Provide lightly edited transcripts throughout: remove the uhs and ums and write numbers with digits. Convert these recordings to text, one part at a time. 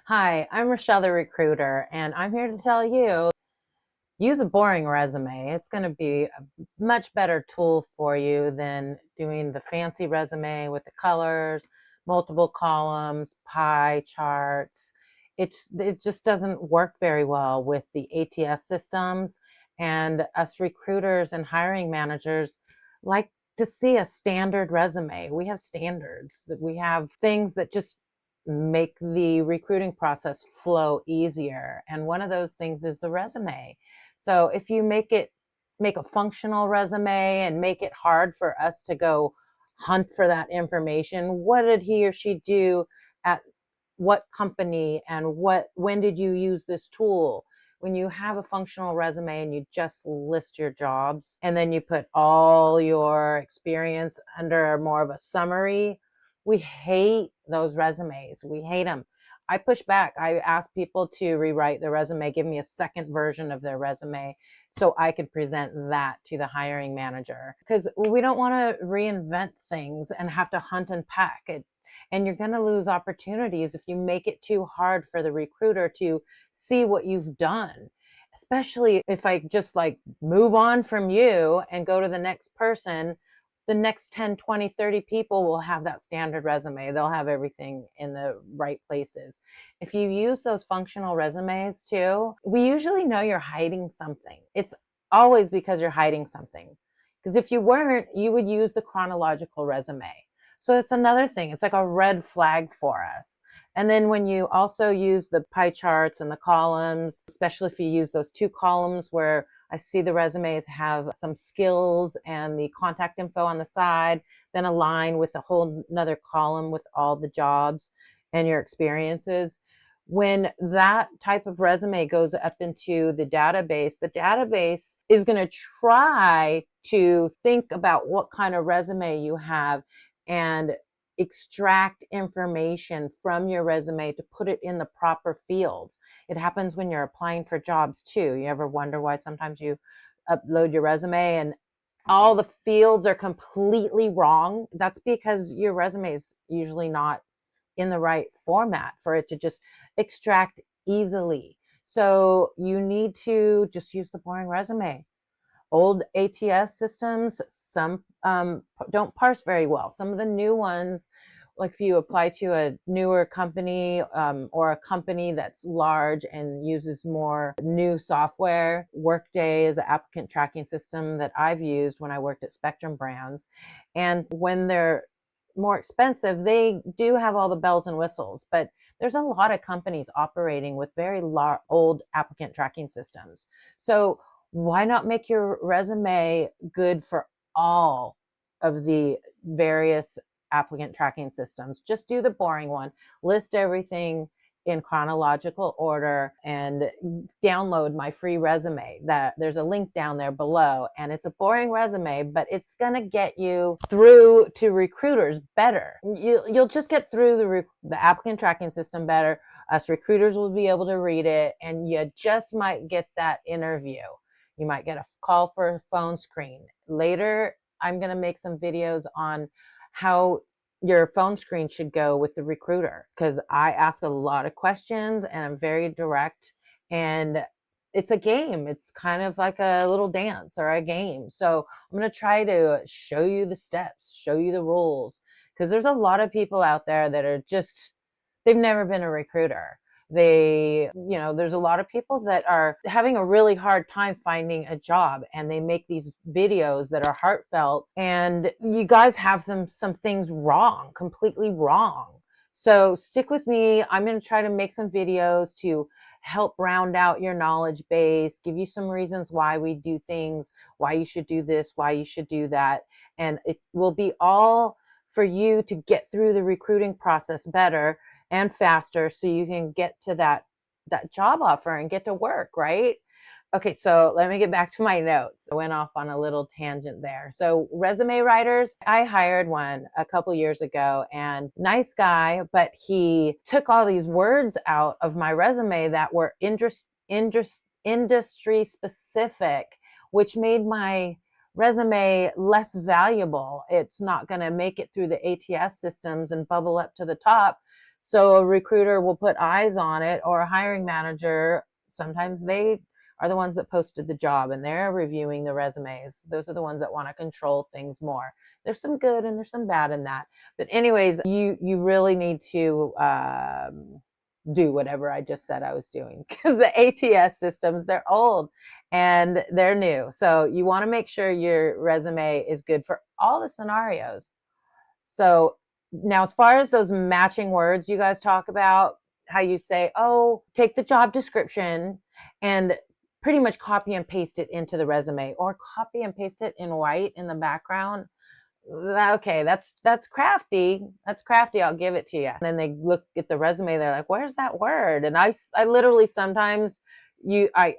Hi, I'm Rachelle the recruiter, and I'm here to tell you, use a boring resume. It's going to be a much better tool for you than doing the fancy resume with the colors, multiple columns, pie charts. It just doesn't work very well with the ATS systems, and us recruiters and hiring managers like to see a standard resume. We have standards, that we have things that just make the recruiting process flow easier. And one of those things is the resume. So if you make a functional resume and make it hard for us to go hunt for that information, what did he or she do at what company, and when did you use this tool? When you have a functional resume and you just list your jobs and then you put all your experience under more of a summary, we hate those resumes. We hate them. I push back. I ask people to rewrite their resume, give me a second version of their resume so I can present that to the hiring manager, because we don't want to reinvent things and have to hunt and pack it. And you're going to lose opportunities if you make it too hard for the recruiter to see what you've done, especially if I just like move on from you and go to the next person. The next 10, 20, 30 people will have that standard resume. They'll have everything in the right places. If you use those functional resumes too, we usually know you're hiding something. It's always because you're hiding something. Because if you weren't, you would use the chronological resume. So it's another thing. It's like a red flag for us. And then when you also use the pie charts and the columns, especially if you use those two columns where I see the resumes have some skills and the contact info on the side, then a line with a whole another column with all the jobs and your experiences. When that type of resume goes up into the database is going to try to think about what kind of resume you have and extract information from your resume to put it in the proper fields. It happens when you're applying for jobs too. You ever wonder why sometimes you upload your resume and all the fields are completely wrong? That's because your resume is usually not in the right format for it to just extract easily. So you need to just use the boring resume. Old ATS systems, some don't parse very well. Some of the new ones, like if you apply to a newer company or a company that's large and uses more new software, Workday is an applicant tracking system that I've used when I worked at Spectrum Brands. And when they're more expensive, they do have all the bells and whistles, but there's a lot of companies operating with very old applicant tracking systems. So why not make your resume good for all of the various applicant tracking systems? Just do the boring one, list everything in chronological order, and download my free resume. That there's a link down there below, and it's a boring resume, but it's going to get you through to recruiters better. You'll just get through the applicant tracking system better. Us recruiters will be able to read it, and you just might get that interview. You might get a call for a phone screen. Later, I'm going to make some videos on how your phone screen should go with the recruiter, because I ask a lot of questions and I'm very direct, and it's a game. It's kind of like a little dance or a game. So I'm going to try to show you the steps, show you the rules, because there's a lot of people out there that are just, they've never been a recruiter. There's a lot of people that are having a really hard time finding a job, and they make these videos that are heartfelt, and you guys have some things wrong, completely wrong. So stick with me. I'm going to try to make some videos to help round out your knowledge base, give you some reasons why we do things, why you should do this, why you should do that. And it will be all for you to get through the recruiting process better and faster, so you can get to that job offer and get to work, right? Okay, so let me get back to my notes. I went off on a little tangent there. So resume writers, I hired one a couple years ago, and nice guy, but he took all these words out of my resume that were industry specific, which made my resume less valuable. It's not going to make it through the ATS systems and bubble up to the top. So a recruiter will put eyes on it, or a hiring manager. Sometimes they are the ones that posted the job and they're reviewing the resumes. Those are the ones that want to control things more. There's some good and there's some bad in that. But anyways, you really need to do whatever I just said I was doing, because the ATS systems, they're old and they're new. So you want to make sure your resume is good for all the scenarios. So now, as far as those matching words you guys talk about, how you say, oh, take the job description and pretty much copy and paste it into the resume, or copy and paste it in white in the background. Okay, that's crafty. That's crafty. I'll give it to you. And then they look at the resume. They're like, "Where's that word?" And I literally sometimes I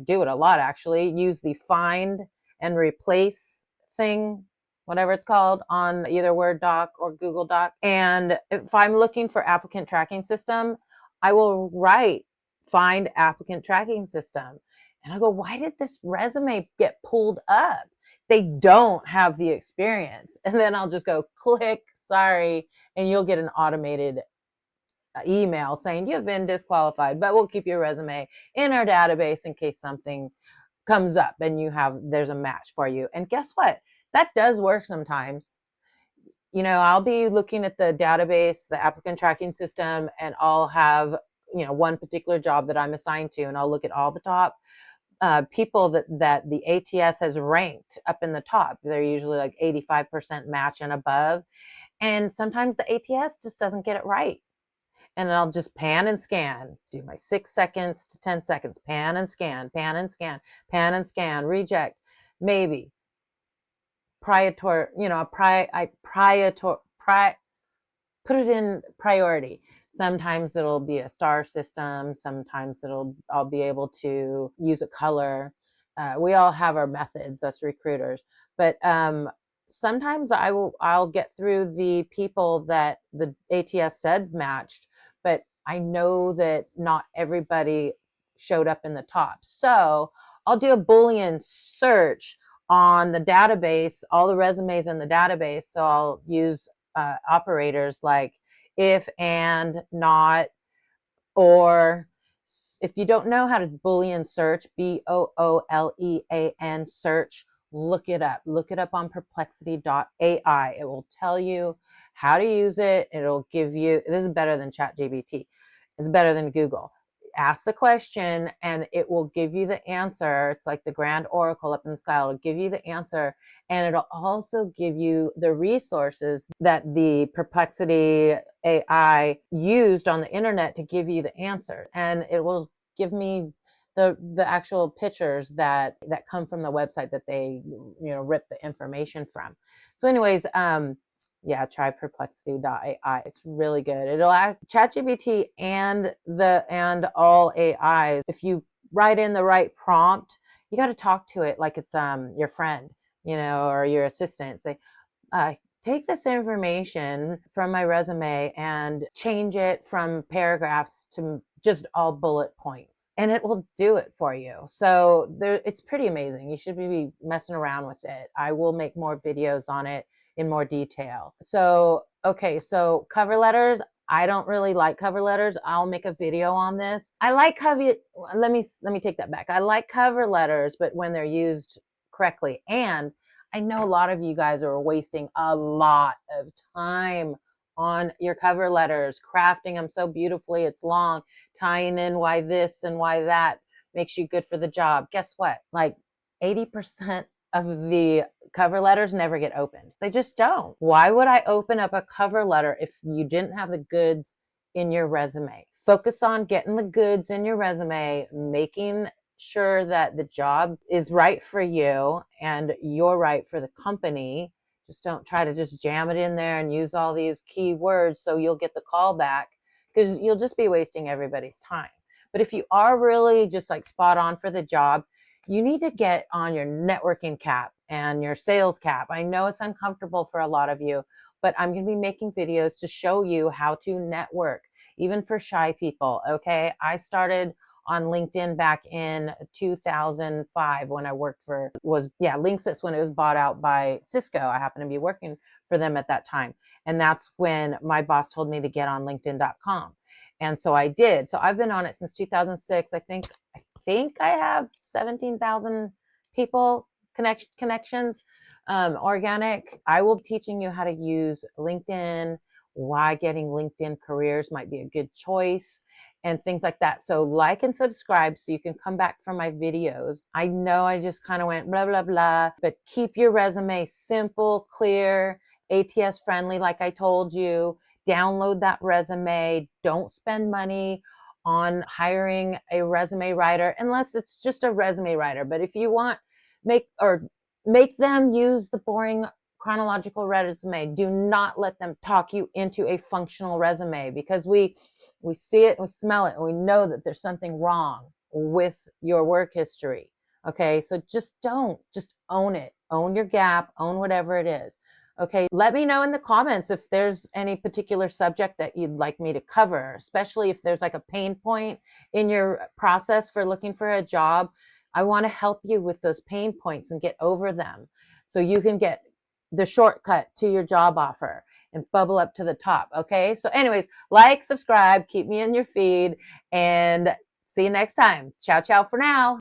do it a lot actually. Use the find and replace thing, whatever it's called, on either Word doc or Google Doc. And if I'm looking for applicant tracking system, I will write find applicant tracking system, and I go, "Why did this resume get pulled up?" They don't have the experience. And then I'll just go click, sorry, and you'll get an automated email saying you've been disqualified, but we'll keep your resume in our database in case something comes up and there's a match for you. And guess what? That does work sometimes. I'll be looking at the database, the applicant tracking system, and I'll have, one particular job that I'm assigned to, and I'll look at all the top people that the ATS has ranked up in the top. They're usually like 85% match and above. And sometimes the ATS just doesn't get it right. And I'll just pan and scan, do my 6 seconds to 10 seconds, pan and scan, pan and scan, pan and scan, reject, maybe. Prior, put it in priority. Sometimes it'll be a star system. Sometimes I'll be able to use a color. We all have our methods, us recruiters, but sometimes I'll get through the people that the ATS said matched, but I know that not everybody showed up in the top. So I'll do a Boolean search on the database, all the resumes in the database. So I'll use operators like if, and, not, or. If you don't know how to Boolean search, Boolean search, look it up. Look it up on perplexity.ai. It will tell you how to use it. It'll give you, this is better than ChatGPT. It's better than Google. Ask the question and it will give you the answer. It's like the grand oracle up in the sky. It'll give you the answer, and it'll also give you the resources that the Perplexity AI used on the internet to give you the answer. And it will give me the actual pictures that come from the website that they rip the information from. So anyways, yeah, try perplexity.ai. It's really good. It'll act ChatGPT and all AIs. If you write in the right prompt, you got to talk to it like it's your friend, or your assistant. Say, take this information from my resume and change it from paragraphs to just all bullet points, and it will do it for you. So it's pretty amazing. You should be messing around with it. I will make more videos on it in more detail. So, okay, so cover letters. I don't really like cover letters. I'll make a video on this. I like let me take that back. I like cover letters, but when they're used correctly. And I know a lot of you guys are wasting a lot of time on your cover letters, crafting them so beautifully. It's long, tying in why this and why that makes you good for the job. Guess what? Like 80% of the cover letters never get opened. They just don't. Why would I open up a cover letter if you didn't have the goods in your resume? Focus on getting the goods in your resume, making sure that the job is right for you and you're right for the company. Just don't try to just jam it in there and use all these keywords so you'll get the call back, because you'll just be wasting everybody's time. But if you are really just like spot on for the job, you need to get on your networking cap and your sales cap. I know it's uncomfortable for a lot of you, but I'm going to be making videos to show you how to network, even for shy people. Okay. I started on LinkedIn back in 2005 when I worked for, Linksys, when it was bought out by Cisco. I happened to be working for them at that time. And that's when my boss told me to get on LinkedIn.com. And so I did. So I've been on it since 2006. I think I have 17,000 people connections, organic. I will be teaching you how to use LinkedIn, why getting LinkedIn careers might be a good choice, and things like that. So like and subscribe so you can come back for my videos. I know I just kind of went blah, blah, blah, but keep your resume simple, clear, ATS friendly, like I told you. Download that resume. Don't spend money on hiring a resume writer unless it's just a resume writer. But if you want, make them use the boring chronological resume. Do not let them talk you into a functional resume, because we see it, we smell it, and we know that there's something wrong with your work history. Okay, so just own it. Own your gap, own whatever it is. Okay, let me know in the comments if there's any particular subject that you'd like me to cover, especially if there's like a pain point in your process for looking for a job. I want to help you with those pain points and get over them so you can get the shortcut to your job offer and bubble up to the top. Okay, so anyways, like, subscribe, keep me in your feed, and see you next time. Ciao, ciao for now.